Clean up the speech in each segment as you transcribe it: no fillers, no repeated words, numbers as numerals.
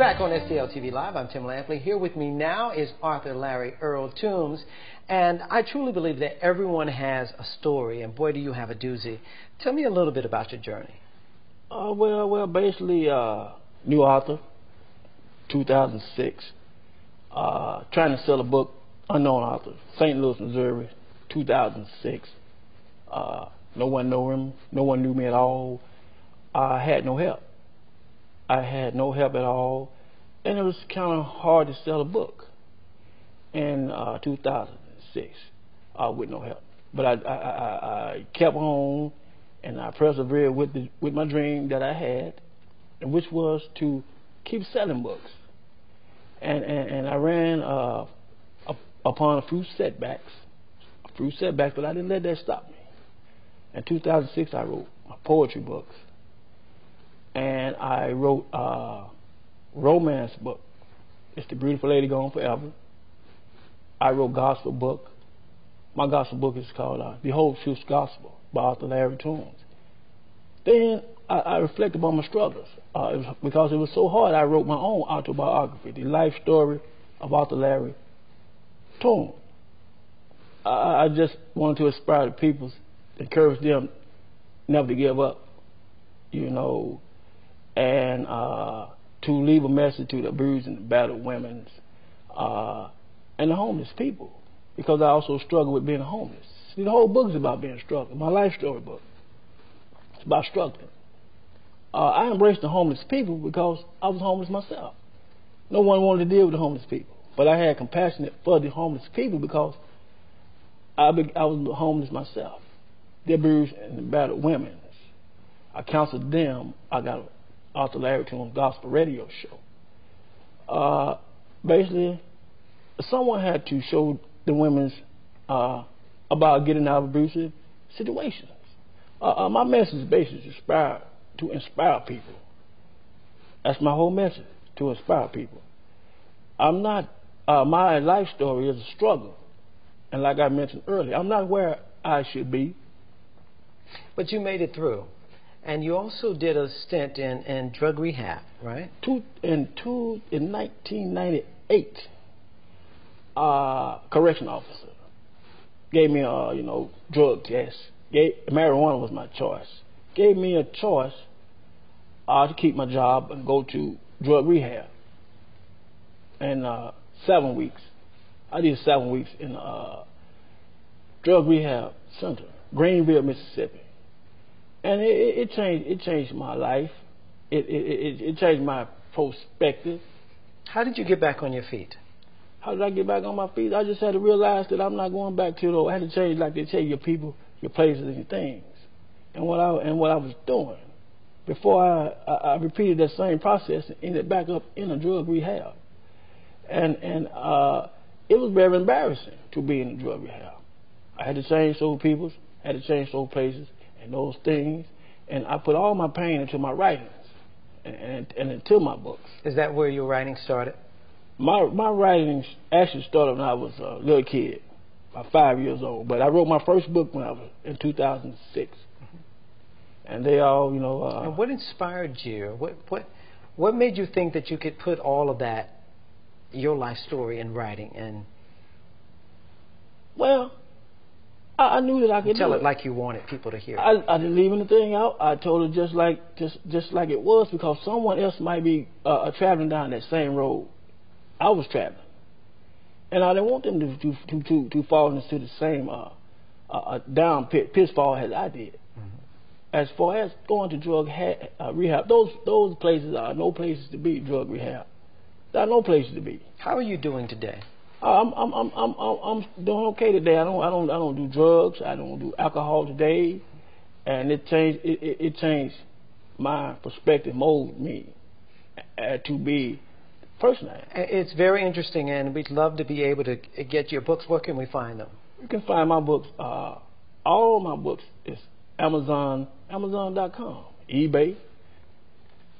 back on STL TV Live. I'm Tim Lampley. Here with me now is Author Larry Earl Toombs. And I truly believe that everyone has a story, and boy, do you have a doozy. Tell me a little bit about your journey. Basically, new author, 2006. Trying to sell a book, unknown author, St. Louis, Missouri, 2006. No one knew him. No one knew me at all. I had no help. I had no help at all, and it was kind of hard to sell a book in 2006 with no help. But I kept on, and I persevered with my dream that I had, and which was to keep selling books. And I ran upon a few setbacks, but I didn't let that stop me. In 2006, I wrote my poetry books. And I wrote a romance book. It's The Beautiful Lady Gone Forever. I wrote gospel book. My gospel book is called Behold Truth's Gospel by Author Larry Toombs. Then I reflected on my struggles. Because it was so hard, I wrote my own autobiography, the life story of Author Larry Toombs. I just wanted to inspire the people, encourage them never to give up, you know, and to leave a message to the abused and the battered women and the homeless people, because I also struggle with being homeless. See, the whole book is about being struggling. My life story book, it's about struggling. I embraced the homeless people because I was homeless myself. No one wanted to deal with the homeless people, but I had compassion for the homeless people because I was homeless myself. The abused and the battered women. I counseled them. I got an Author Larry Toombs gospel radio show. Basically, someone had to show the women about getting out of abusive situations. My message is basically to inspire people. That's my whole message, to inspire people. I'm not, my life story is a struggle. And like I mentioned earlier, I'm not where I should be. But you made it through. And you also did a stint in drug rehab, right? In 1998, correction officer gave me a drug test. Marijuana was my choice. Gave me a choice to keep my job and go to drug rehab. And 7 weeks, I did 7 weeks in drug rehab center, Greenville, Mississippi. And it changed my life. It changed my perspective. How did you get back on your feet? How did I get back on my feet? I just had to realize that I'm not going back to I had to change, like they tell you, your people, your places, and your things. And what I was doing before I repeated that same process and ended back up in a drug rehab. And it was very embarrassing to be in a drug rehab. I had to change those people, had to change those places and those things, and I put all my pain into my writings and into my books. Is that where your writing started? My writings actually started when I was a little kid, about 5 years old. But I wrote my first book when I was in 2006, and they all, and what inspired you? What made you think that you could put all of that, your life story, in writing? And well, I knew that I could tell it like you wanted people to hear it. I didn't leave anything out. I told it just like it was, because someone else might be traveling down that same road I was traveling, and I didn't want them to fall into the same down pitfall as I did. Mm-hmm. As far as going to drug rehab, those places are no places to be. Drug rehab, there are no places to be. How are you doing today? I'm doing okay today. I don't do drugs. I don't do alcohol today, and it changed my perspective, molded me to be the person I am. It's very interesting, and we'd love to be able to get your books. Where can we find them? You can find my books. All my books is Amazon.com, eBay,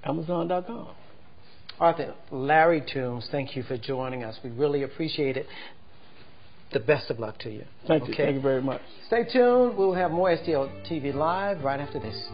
Amazon.com. Author Larry Toombs, thank you for joining us. We really appreciate it. The best of luck to you. Thank you. Thank you very much. Stay tuned. We'll have more STL TV Live right after this.